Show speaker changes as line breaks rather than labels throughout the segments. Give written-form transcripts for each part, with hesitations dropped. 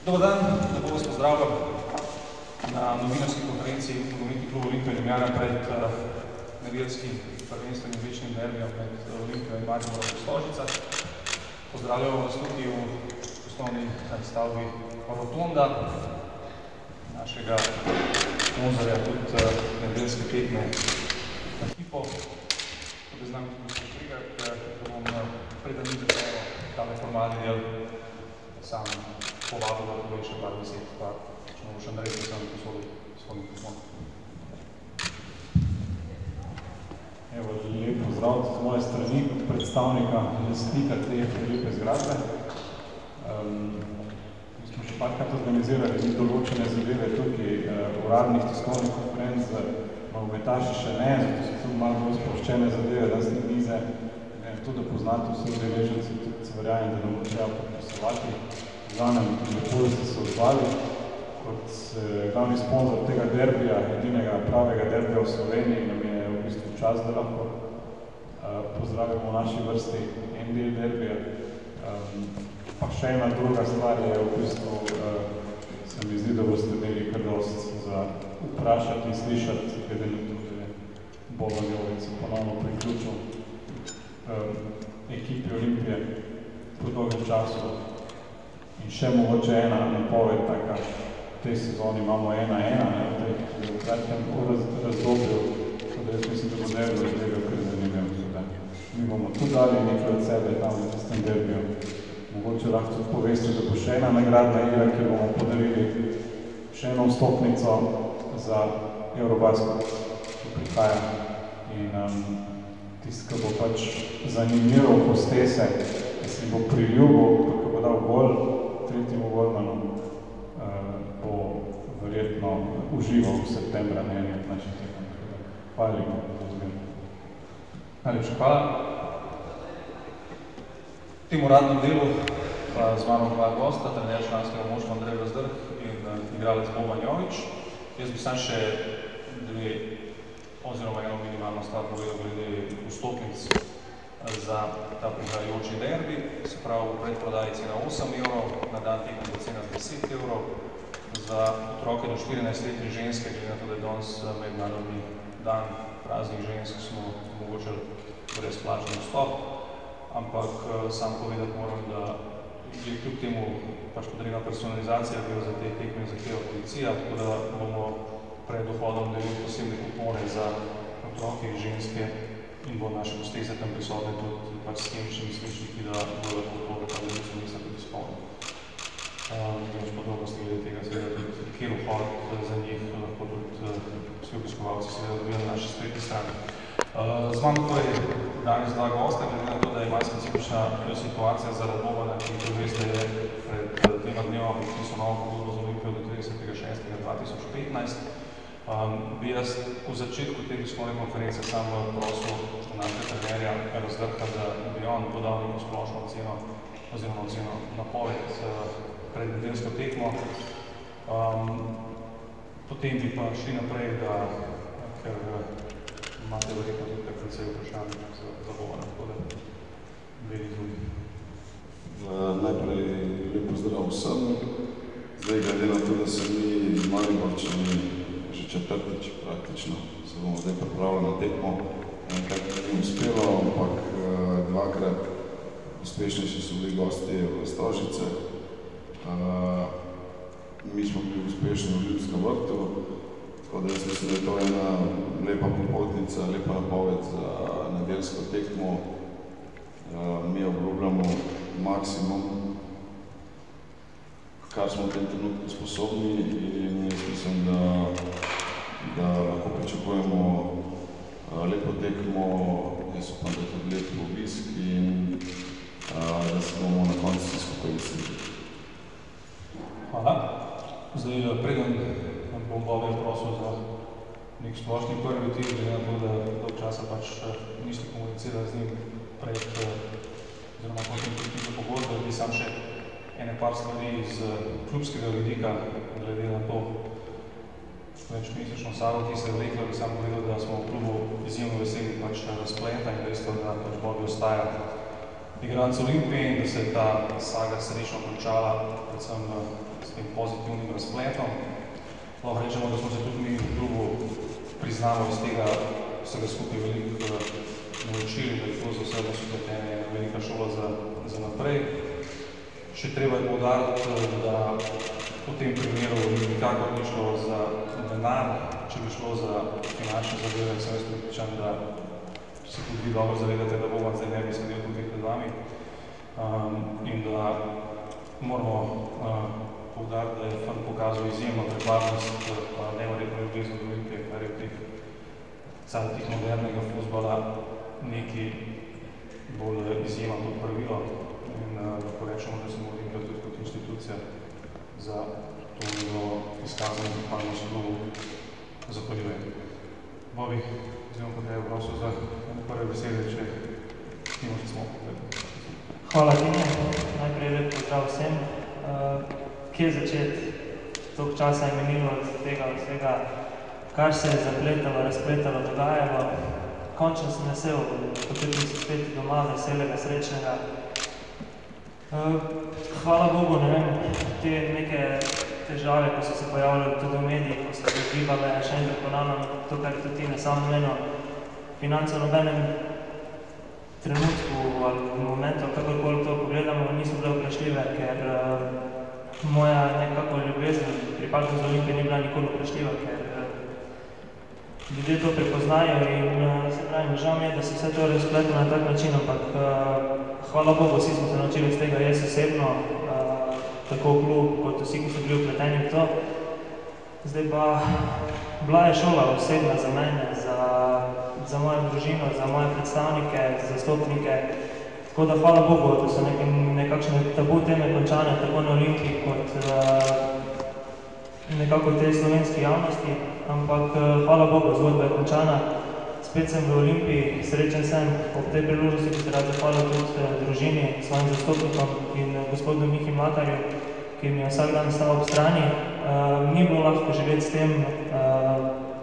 Dobar dan, lepo vas pozdravljam na novinarski konferenci Nogometni klub Olimpija Ljubljana pred nedeljskim prvenstvenim večnim derbijem med Olimpijo in Mariborom v Stožicah. Pozdravljamo vas tukaj v osnovni stavbi Rotonda, našega sponzorja tudi nedeljske tekme ekipo. Tudi z nami tudi Štrigar, da bom preden ni začelo tale formalni del sam povabil, da povej še par besed, pa če bomo še naredili, da sem posodil svoj mikrofon.
Evo, lep pozdrav z moje strani, predstavnika lastnika te lepe zgradbe. Mi smo še parkrat organizirali določene zadeve tukaj, uradnih tiskovnih konferenc, nogometaši še ne, zato so tudi malo bolj sproščene zadeve, lastne mize, tudi da poznate vse udeleženci, tudi verjamem, da nam bo treba podpisovati. Zanem lepo, da ste se odzvali. Kot glavni sponzor tega derbija, edinega pravega derbija v Sloveniji, nam je v bistvu čas, da lahko pozdravimo v naši vrsti en del derbija. Pa še ena druga stvar je v bistvu, se mi zdi, da boste imeli kar dost za vprašati in slišati, glede na to, da je Boban Jovic se ponovno priključil ekipi Olimpije po dolgem času. In še mogoče ena napoved, taka, v tej sezoni imamo 1-1, v kratkem razdobju, da jaz mislim, da bo derbi razdelil kar zanimivo. Mi bomo tudi dali nekaj od sebe tam v tistem derbiju. Mogoče lahko tudi poveste, da bo še ena nagradna igra, kjer bomo podarili še eno vstopnico za Eurobasket, ki prihaja. In tisti, ki bo pač zanimiral hostese, da se bo priljubil, ko bo dal gol, tretjemu golmanu, bo verjetno užival v septembra na eni od naših tekem. Hvala lepo, da vzgledam.
Najlepša hvala. V tem uradnem delu pa z mano dva gosta, trener članskega moštva Andrej Razdrh in igralec Boban Jovič. Jaz bi sam še dve oziroma eno minimalno stvar povedal glede vstopnic za ta prihajajoči derbi. Se pravi, v predprodaji cena 8 evrov, na dan tekme bo cena 10 evrov. Za otroke do 14-letne ženske, glede na to, da je danes mednarodni dan praznih žensk, smo omogočili brezplačen vstop. Ampak sam povedati moram, da je kljub temu pač potrebna personalizacija, ki jo za te tekme zahteva policija, tako da bomo pred vhodom delili posebne kupone za otroke in ženske in bo naše hostese tam prisotne tudi pač s kemičnimi sličniki, da bo lahko to, da delico nisem tudi spomnil. Več podrobnosti glede tega, seveda tudi kjer vhod za njih lahko tudi vsi obiskovalci seveda dobijo na naši spletni strani. Z vami torej danes dva gosta, glede na to, da je malo specifična situacija zaradi Bobana, ki to veste je pred dvema dneva podpisal novo pogodbo z Olimpijo do 30.6.2015. Bi jaz v začetku te tiskovne konference sam prosil našega trenerja Razdrha, da bi on podal neko splošno oceno oziroma oceno napoved pred nedeljsko tekmo. Potem bi pa šli naprej, ker imate verjetno tudi precej vprašanj za Bobana, tako da bi izvolili.
Najprej lep pozdrav vsem. Zdaj, glede na to, da se mi Mariborčani že četrtič praktično, se bomo zdaj pripravili na tekmo. Enkrat ni uspelo, ampak dvakrat uspešnejši so bili gosti v Stožice. Mi smo bili uspešni v Ljudskem vrtu, tako da jaz mislim, da je to ena lepa popotnica, lepa napoved za nedeljsko tekmo. Mi obljubljamo maksimum, kar smo v tem trenutku sposobni in jaz mislim, da lahko pričakujemo lepo tekmo, jaz upam, da je tudi lep obisk in da se bomo na koncu vsi skupaj veselili.
Hvala. Zdaj, preden bom Boban prosil za nek splošni prvi vtis, glede na to, da dolg časa pač niste komunicirali z njim pred oziroma kontinuitete pogodbe, bi sam še ene par stvari iz klubskega vidika, glede na to večmesečno sago, ki se je vlekla, bi sam povedal, da smo v klubu izjemno veseli pač razpleta in dejstvo, da pač Bobi ostaja igralec Olimpije in da se je ta saga srečno končala, predvsem tem pozitivnim razpletom. Lahko rečemo, da smo se tudi mi v klubu priznamo iz tega vsega skupaj veliko naučili, da je to za vse nasupletenje ena velika šola za naprej. Še treba je poudariti, da v tem primeru nikakor ni šlo za denar, če bi šlo za finančne zadeve, sem jaz pripričan, da se tudi vi dobro zavedate, da Boban zdaj ne bi sedel tukaj pred vami in da moramo poudariti, da je fant pokazal izjemno prikladnost, pa neverjetno ljubezen do Olimpije, kar je v teh cajtih modernega fuzbala nekaj bolj izjema kot pravilo. In lahko rečemo, da smo Olimpija tudi kot institucija za to njegovo izkazano zahvalnost klubu zahvaljujem. Bobi, zdaj bom pa tebe prosil za prve besede, če imaš smo pogledali.
Hvala, Tine. Najprej lep pozdrav vsem. Kje začeti? Toliko časa je minilo od tega vsega, kar se je zapletalo, razpletalo, dogajalo. Končno sem vesel, počutil se spet doma, veselega, srečnega. Hvala Bogu, ne vem, te neke težave, ko so se pojavljali tudi v medijih, ko so se zgibale, še enkrat ponavljam, to, kar je tudi Tine sam omenil, finance v nobenem trenutku ali v momentu, kakorkoli to pogledamo, niso bile vprašljive, ker moja nekako ljubezen pripadnost do Olimpije ni bila nikoli vprašljiva, ker ljudje to prepoznajo in se pravim, žal mi je, da se vse to razpletlo na tak način, ampak hvala Bogu, vsi smo se naučili iz tega, jaz osebno, tako klub, kot vsi, ki so bili vpleteni v to. Zdaj pa, bila je šola osebna za mene, za mojo družino, za moje predstavnike, zastopnike, tako da hvala Bogu, da so nekakšne tabu teme končane, tako na Olimpiji, kot nekako v tej slovenski javnosti, ampak hvala Bogu, zgodba je končana. Spet sem v Olimpiji, srečen sem ob tej priložnosti, ki se rad zahvalil tudi družini, svojim zastopnikom in gospodu Mihi Mlakarju, ki mi je vsak dan stal ob strani. Ni bilo lahko živeti s tem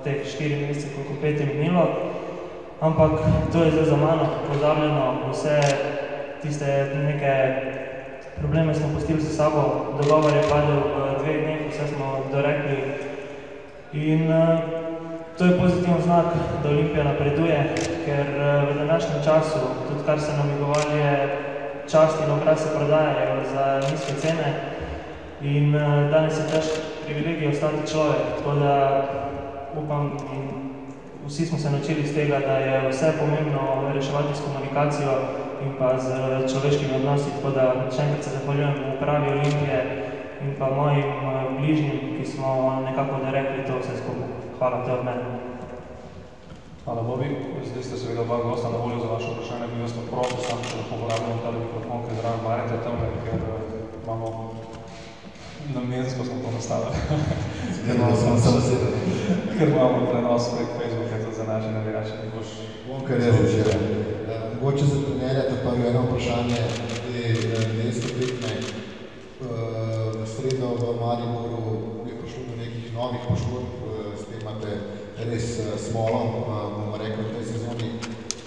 teh 4 mesece, koliko 5 je minilo, ampak to je zdaj za mano pozabljeno, vse tiste neke probleme smo pustili za sabo, dogovor je padel v 2 dneh, vse smo dorekli in to je pozitiven znak, da Olimpija napreduje, ker v današnjem času, tudi kar se namigovali, je čast in obraz se prodajajo za nizke cene in danes je težko privilegij ostati človek, tako da upam in vsi smo se naučili iz tega, da je vse pomembno reševati s komunikacijo in pa z človeškimi odnosi, tako da še enkrat se zahvaljujem upravi Olimpije in pa mojim bližnjim, ki smo nekako dorekli to vse skupaj. Hvala, to je od mene.
Hvala, Bobi. Zdaj ste seveda oba gosta na voljo za vaše vprašanje, bi vas pa prosil, sam če lahko uporabljam ta mikrofon, ker zraven marjate tam, ker imamo namensko smo to nastavili. Ker imamo prenos prek Facebooka tudi za naše navijače.
Kar je včeraj. Mogoče za trenerjate prvo eno vprašanje, nedeljske tekme. Na sredo v Mariboru je prišlo do nekih novih poškodb, spet imate res smolo, bomo rekli, v tej sezoni.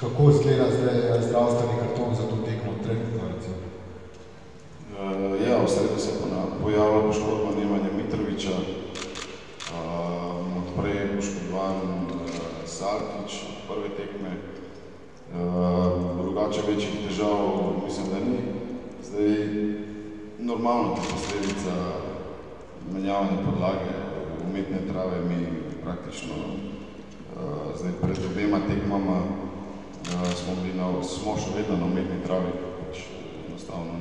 Kako izgleda zdaj zdravstveni karton za to tekmo trenutno, recimo?
Ja, v sredo se je pojavila poškodba Nemanja Mitrovića, odprej je poškodovan Salkić od prve tekme. Drugače večjih težav mislim, da ni. Zdaj, normalno je posledica menjavanja podlage, umetne trave mi praktično zdaj pred obema tekmama smo še vedno na umetni travi, pač enostavno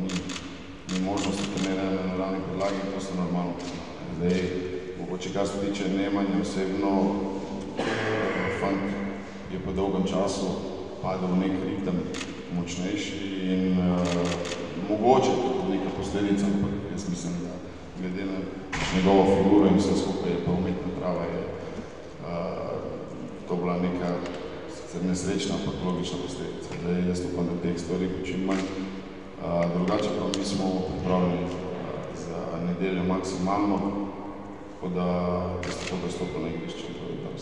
ni možnosti treniranja na naravni podlagi, to so normalno. Zdaj, mogoče kar se tiče Nemanja osebno, fant je po dolgem času padel v nek ritem močnejši in mogoče tudi neka posledica, ampak jaz mislim, da glede na njegovo figuro in vse skupaj je pa umetna trava je to bila neka sicer nesrečna, ampak logična posledica. Zdaj, jaz upam, da teh stvari bo čim manj. Drugače pa mi smo pripravljeni za nedeljo maksimalno, tako da jaz tako dostopno na igrišče in to je da 100%.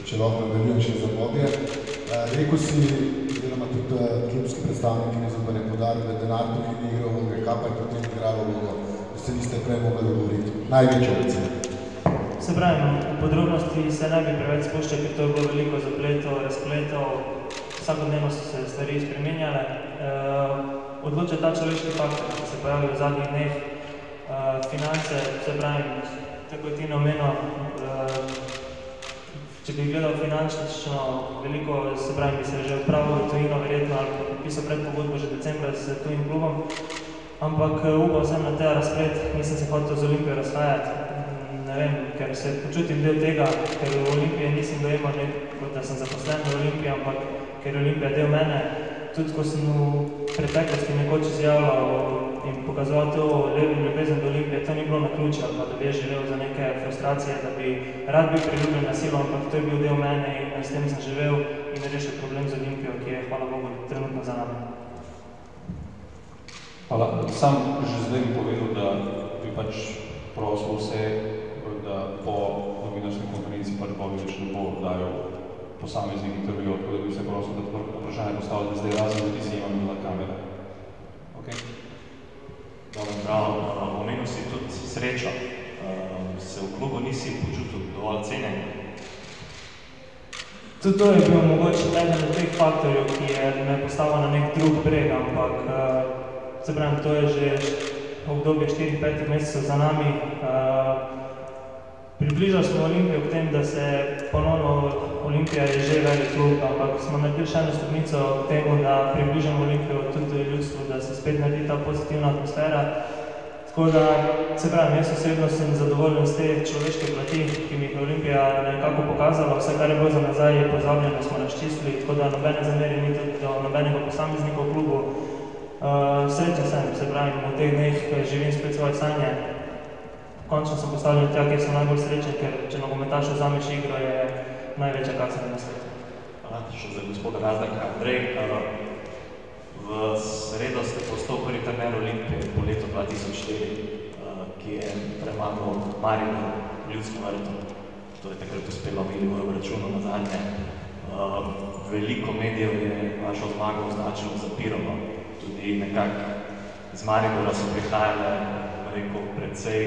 če lahko nadaljujem še za obdobje. Rekel si, oziroma tudi klubski predstavniki Nizozemske podarili, da denar tukaj ni igral vloge, kaj pa je potem igralo vlogo, da se niste prej mogli dogovoriti. Največje recimo.
Se pravim, v podrobnosti se ne bi preveč spuščal, ker to je bilo veliko zapletov, razpletov, vsakodnevno so se stvari spremenjale. Odloča ta človeški faktor, ki se pojavi v zadnjih dneh, finance, se pravim, tako ti omenil, če bi gledal finančno veliko, se pravim, bi se že odpravil v tujino verjetno ali podpisal predpogodbo že decembra s tujim klubom, ampak upal sem na te razplet, nisem se hotel z Olimpijo razhajati, ne vem, ker se počutim del tega, ker v Olimpiji nisem dojemal kot da sem zaposlen v Olimpiji, ampak ker je Olimpija del mene, tudi ko sem v preteklosti nekoč izjavljal in pokazal to ljubezen do Olimpije, to ni bilo naključje, ali pa da bi želel za neke frustracije, da bi rad bil priljubljen na silo, ampak to je bil del mene in s tem sem živel in rešil problem z Olimpijo, ki je, hvala Bogu, trenutno za nami.
Hvala. Sam že zdaj bi povedal, da bi pač prosil vse, da po novinarski konferenci pač Bogovič ne bo dajal posameznih intervjujev, tako da bi se prosil, da vprašanje postavljate zdaj razen, da ti si imam bila kamera. Ok?
Dobro, bravo. Omenil si tudi srečo. Se v klubu nisi počutil dovolj cenjen?
Tudi to je bil mogoče eden od teh faktorjev, ki je me postavil na nek drug breg, ampak se pravim, to je že obdobje 4-5 mesecev za nami. Približali smo Olimpijo k tem, da se ponovno Olimpija je že velik klub, ampak smo naredili še eno stopnico k temu, da približamo Olimpijo tudi ljudstvu, da se spet naredi ta pozitivna atmosfera. Tako da, se pravim, jaz osebno sem zadovoljen z te človeške plati, ki mi jih je Olimpija nekako pokazala. Vse, kar je bilo za nazaj, je pozabljeno, smo razčistili, tako da nobene zamere ni tudi do nobenega posameznika v klubu. Srečen sem, se pravim, v teh dneh živim spet svoje sanje. Končno sem postavljen tja, kjer sem najbolj srečen, ker če nogometaš vzameš igro, je največja kaca na svetu.
Še za gospoda Razdaka. Andrej, v sredo ste postal prvi trener Olimpije po letu 2004, ki je premagal Maribor v Ljudskem vrtu. To je takrat uspelo Milivojev računu na zadnje. Veliko medijev je vašo zmago označilo za Pirovo. Tudi nekako iz Maribora so prihajale, rekel, precej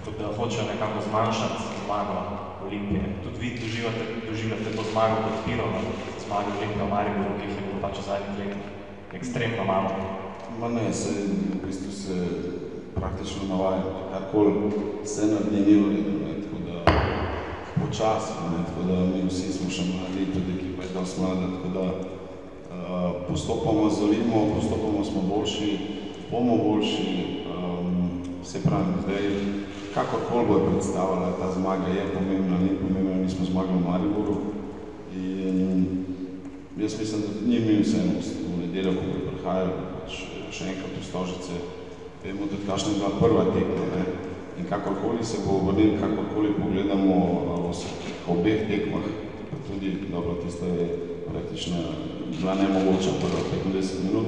kot da hočejo nekako zmanjšati zmago Olimpije. Tudi vi doživljate to zmago kot Pirova, zmago Olimpije v Mariboru, ki jih je bilo pač v zadnjih letih ekstremno malo.
Ma ne, v bistvu se praktično navajam, karkoli se naredi ni v redu, tako da počasi, tako da mi vsi smo še mladi, tudi ekipa je dosti mlada, tako da postopoma zalimo, postopoma smo boljši, bomo boljši, se pravim, zdaj, kakorkoli bo je predstavila, ta zmaga je pomembna, ni pomembna, mi smo zmagali v Mariboru in jaz mislim, da ni mi vseeno v nedeljo, ko bi prihajali, pač še enkrat v Stožice, vemo tudi, kakšna je bila prva tekma, ne? In kakorkoli se bo vrnil, kakorkoli pogledamo v obeh tekmah, pa tudi, dobro, tista je praktično bila nemogoča prva 25 minut.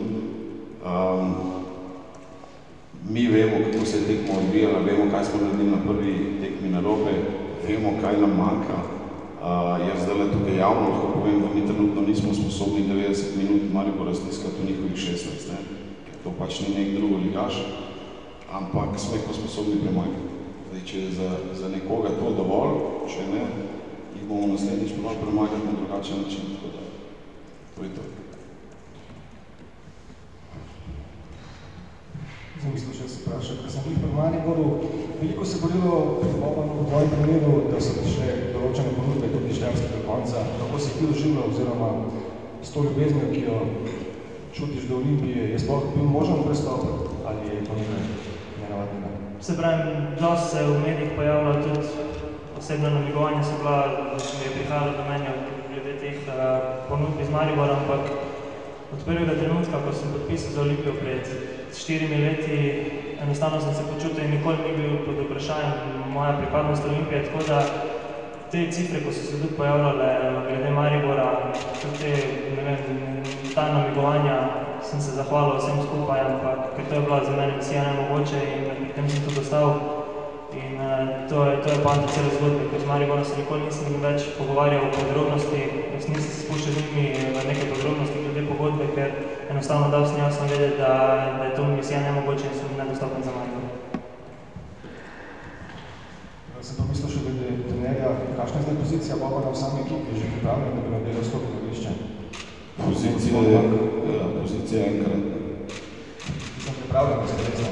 Mi vemo, kako se je tekma odvijala, vemo, kaj smo naredili na prvi tekmi narobe, vemo, kaj nam manjka. Jaz zdaj tukaj javno lahko povem, da mi trenutno nismo sposobni 90 minut Maribora stiskati v njihovih 16, ne? Ker to pač ni nek drugoligaš, ampak smo jih pa sposobni premagati. Zdaj, če je za nekoga to dovolj, če ne, jih bomo naslednjič probali premagati na drugačen način, tako da to je to.
Zdaj mislim, še se vprašati, ker sem bil pri Mariboru, veliko se borilo v tvojem primeru, da so še določene ponudbe tudi štemskega konca. Kako si ti doživljal oziroma s to ljubeznijo, ki jo čutiš do Olimpije, je sploh bil možen prestop ali je to nekaj nenavadnega?
Se pravim, dosti se v medijih pojavlja tudi osebna namigovanja, so bila, mi je prihajalo do mene glede teh ponudb iz Maribora, ampak od prvega trenutka, ko sem podpisal za Olimpijo pred 4 leti, enostavno sem se počutil in nikoli ni bil pod vprašanjem moja pripadnost Olimpije, tako da te cifre, ko so se tudi pojavljale glede Maribora, tudi te, ne vem, ta namigovanja, sem se zahvalil vsem skupaj, ampak ker to je bila za mene misija nemogoče in pri tem sem tudi ostal. In to je poanta cele zgodbe, ker z Mariborom se nikoli nisem več pogovarjal o podrobnosti, nisem se spuščal z njimi v neke podrobnosti glede pogodbe, ker enostavno dal sem jasno vedeti, da je to misija nemogoče in sem nedostopen za Maribor.
Sem pa mislil še glede trenerja, kakšna je zdaj pozicija Bobana v sami ekipi, je že pripravljen, da bi nadelal stopil na igrišče?
Pozicija enkrat.
Sem pripravljen, da se resno.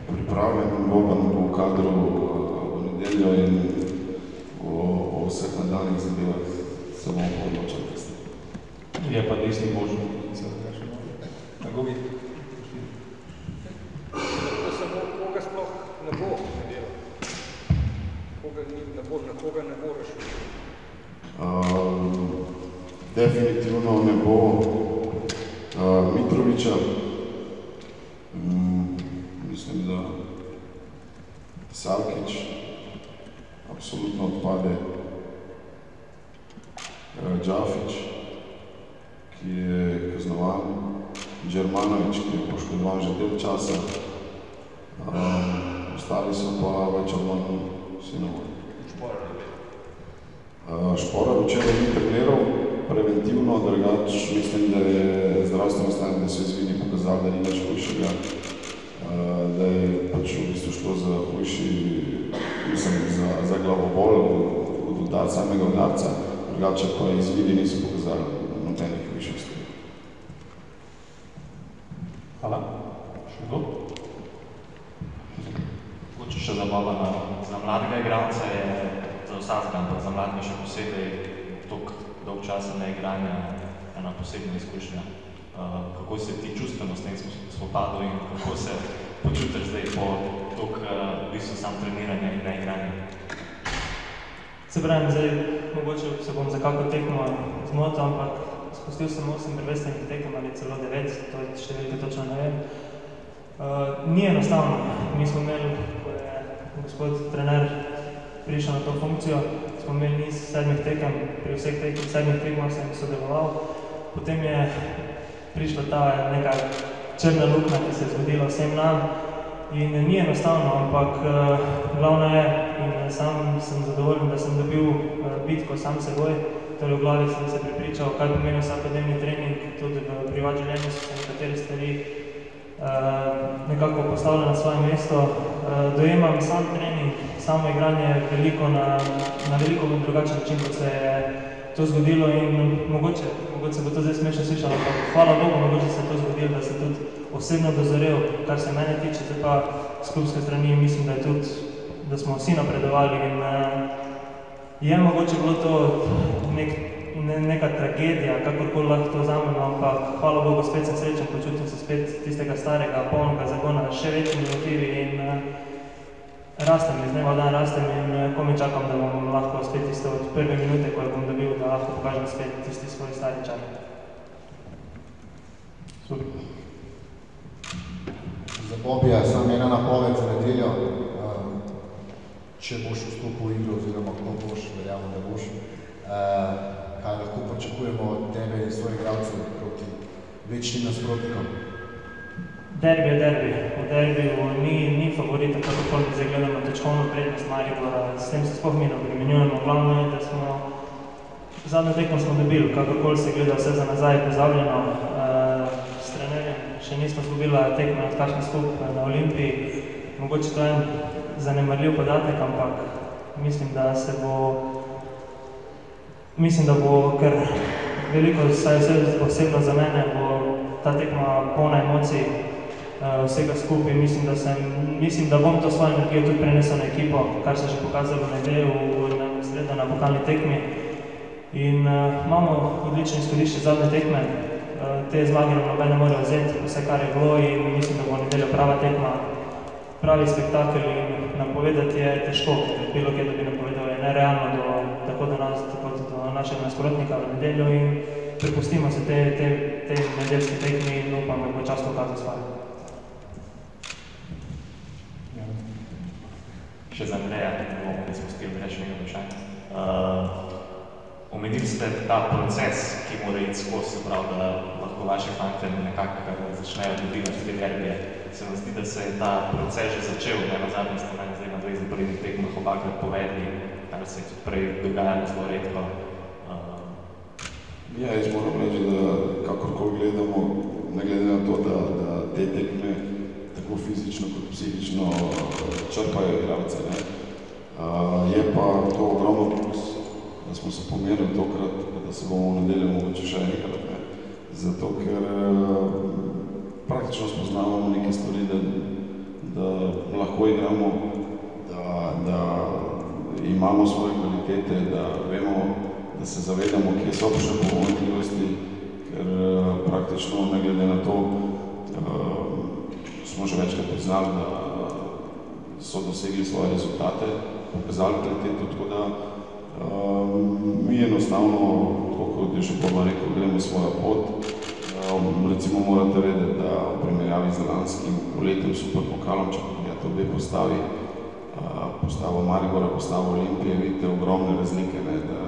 Pripravljen Boban bo v kadru v nedeljo in o vseh nadaljnih zadevah se bomo odločali.
Je pa desni božji pozicija, da še bolj. Tako bi?
Da samo koga sploh ne bo nedelal. Na koga ne bo rešil?
Definitivno ne bo Mitrovića. Mislim, da Salkić absolutno odpade. Džafić, ki je kaznovan. Džermanović, ki je poškodovan že del časa. Ostali so pa več od manj vsi na voljo. Šporar včeraj ni treniral preventivno, drugač mislim, da je zdravstveno stanje, da se je zvini pokazal, da ni več hujšega, da je pač v bistvu šlo za hujši, mislim, za glavobol od udar, samega udarca, drugače pa izvidi niso pokazali nobenih hujših stvari.
Hvala. Še kdo?
Mogoče še za Bobana, za mladega igralca je za vsakega, ampak za mladega še posebej toliko dolg časa neigranja ena posebna izkušnja. Kako se ti čustveno s tem spopadal in kako se počutiš zdaj po toliko v bistvu sam treniranja in neigranja?
Se pravim, zdaj mogoče se bom za kako tekmo zmotil, ampak spustil sem 8 prvenstvenih tekem ali celo 9, to je številka točno ne vem. Ni enostavno. Mi smo imeli, ko je gospod trener prišel na to funkcijo, smo imeli niz 7 tekem, pri vseh 7 tekmah sem sodeloval. Potem je prišla ta neka črna luknja, ki se je zgodila vsem nam in ni enostavno, ampak glavno je in sam sem zadovoljen, da sem dobil bitko sam seboj, torej v glavi sem se prepričal, kaj pomeni vsakodnevni trening, tudi v privat življenju so se nekatere stvari nekako postavljene na svoje mesto. Dojemam sam trening, samo igranje na veliko drugačen način, kot se je to zgodilo in mogoče se bo to zdaj smešno slišalo, ampak hvala Bogu, mogoče se je to zgodilo, da se tudi osebno dozorel, kar se mene tiče, zdaj pa s klubske strani mislim, da je tudi, da smo vsi napredovali in je mogoče bilo to neka tragedija, kakorkoli lahko to vzamemo, ampak hvala Bogu, spet sem srečen, počutim se spet tistega starega, polnega zagona, še večjimi motivi in rastem iz dneva v dan, rastem in ko me čakam, da bom lahko spet tisto od prve minute, ko jo bom dobil, da lahko pokažem spet tisti svoj stari čar.
Super.
Za Bobija samo ena napoved za nedeljo. Če boš vstopil v igro oziroma ko boš, verjamem, da boš, kaj lahko pričakujemo od tebe in svojih igralcev proti večnim nasprotnikom?
Derbi je derbi. V derbiju ni favorita, kakorkoli zdaj gledamo točkovno prednost Maribora, s tem se sploh mi ne obremenjujemo. Glavno je, da smo zadnjo tekmo smo dobili, kakorkoli se gleda vse za nazaj pozabljeno. S trenerjem še nismo izgubili tekme od kakšne skup na Olimpiji. Mogoče to je en zanemarljiv podatek, ampak mislim, da bo kar veliko, vsaj osebno za mene, bo ta tekma polna emocij vsega skupaj. Mislim, da bom to svojo energijo tudi prenesel na ekipo, kar se že pokazalo v nedeljo v sredo na pokalni tekmi. In imamo odlično izhodišče zadnje tekme, te zmage nam nobene morajo vzeti, vse kar je bilo in mislim, da bo nedeljo prava tekma, pravi spektakel in napovedati je težko, ker bilo kje, da bi napovedal, je nerealno tako do nas, tako do našega nasprotnika v nedeljo in prepustimo se te nedeljske tekmi in upam, da bo čas pokazal svoje.
Še za Andreja, da bomo ne spustili reči nekaj vprašanja. Omenili ste ta proces, ki mora iti skozi, se pravi, da lahko vaši fantje nekako začnejo dobivati te derbije. Se vam zdi, da se je ta proces že začel, ne nazadnje ste meni zdaj res v prvih tekmah obakrat povedli, kar se je tudi prej dogajalo zelo redko.
Ja, jaz moram reči, da kakorkoli gledamo, ne glede na to, da te tekme tako fizično kot psihično črpajo igralce, ne. Je pa to ogromno plus, da smo se pomerili tokrat, da se bomo v nedeljo mogoče še enkrat, ne. Zato, ker praktično spoznavamo neke stvari, da lahko igramo, da imamo svoje kvalitete, da vemo, da se zavedamo, kje so še pomanjkljivosti, ker praktično, ne glede na to, smo že večkrat priznali, da so dosegli svoje rezultate, pokazali kvaliteto, tako da mi enostavno, tako kot je že Boba rekel, gremo svojo pot. Recimo morate vedeti, da v primerjavi z lanskim poletjem superpokalom, če pogledate obe postavi, postavo Maribora, postavo Olimpije, vidite ogromne razlike, ne, da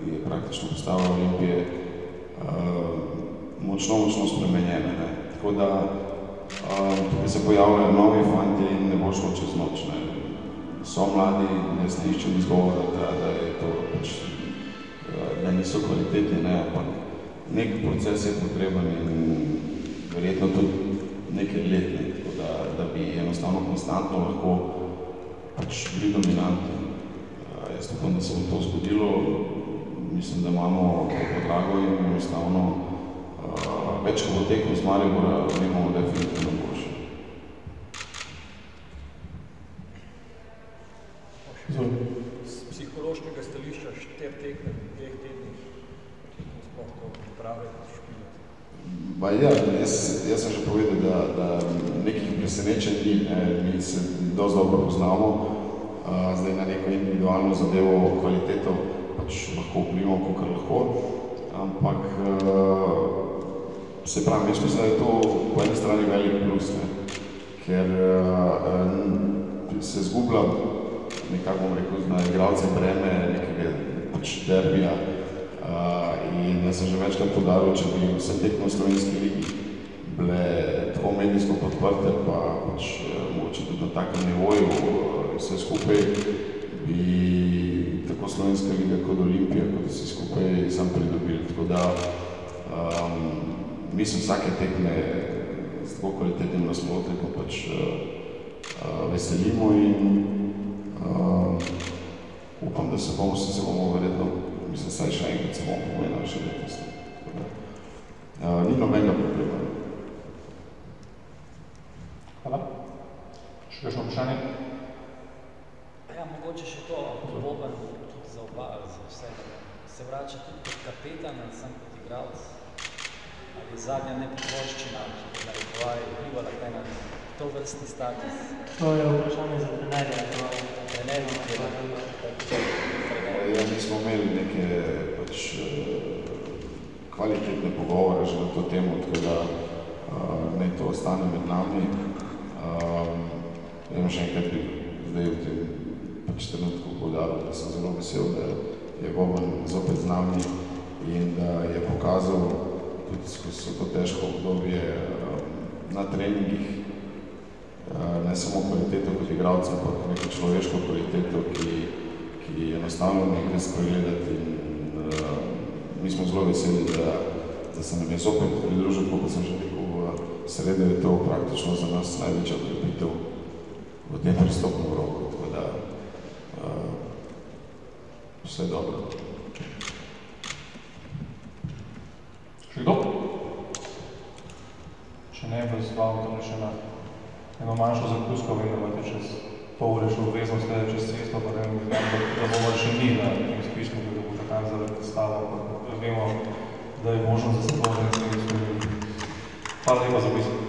je praktično postava Olimpije močno spremenjena, ne. Tako da tukaj se pojavljajo novi fanti in ne bo šlo čez noč, ne. So mladi, jaz ne iščem izgovora, da je to pač, da niso kvalitetni, ne, ampak nek proces je potreben in verjetno tudi nekaj let, ne, tako da bi enostavno konstantno lahko pač bili dominantni. Jaz upam, da se bo to zgodilo. Mislim, da imamo to podlago in enostavno več, ko bo tekmo z Maribora, imamo definitivno boljše.
Z psihološkega stališča 4 tekme v 2 tednih, kako sploh to priprave špilati?
Ja, jaz sem že povedal, da nekih presenečenj ni, ne. Mi se dosti dobro poznamo, zdaj na neko individualno zadevo, kvaliteto pač lahko vplivamo, kakor lahko, ampak se pravim, jaz mislim, da je to po eni strani velik plus, ne, ker se zgublja, nekako bom rekel, na igralce breme nekega pač derbija in jaz sem že večkrat podaril, če bi vse tekme v slovenski ligi bile tako medijsko podprte, pa pač mogoče tudi na takem nivoju vse skupaj, bi tako slovenska liga kot Olimpija, kot vsi skupaj sam pridobili. Tako da mislim, vsake tekme s tako kvalitetnim nasprotnikom pač veselimo in upam, da se bomo verjetno, mislim, saj še enkrat se bomo povedali še letos. Ni nobenega problema.
Hvala. Še kakšno vprašanje?
Ja, mogoče še to, Boban, tudi za oba, za vse. Se vrača tudi kot kapetan, ali sem kot igralec, ali zadnja nepotroščina, ki bi narekovaj vplivala kaj na to vrstni status?
To je vprašanje za trenerja.
Ja, mi smo imeli neke pač kvalitetne pogovore že na to temo, tako da naj to ostane med nami. Vem še enkrat bi zdaj v tem pač trenutku poudaril, da sem zelo vesel, da je Boban zopet z nami in da je pokazal tudi skozi to težko obdobje na treningih ne samo kvaliteto kot igralca, ampak neko človeško kvaliteto, ki enostavno ne gre spregledati in mi smo zelo veseli, da se nam je zopet pridružil, kot sem že rekel, v sredo je to praktično za nas največja okrepitev v tem pristopnem roku, tako da vse dobro.
Še kdo? Če ne, bo zval to še na eno manjšo zakusko, vem, da imate čez pol ure še obvezno sledati čez cesto, pa da bomo še mi na tem spišku, ki bo čakan za predstavo, pa vemo, da je možno za se to, da ne smeli. Hvala lepa za obisk.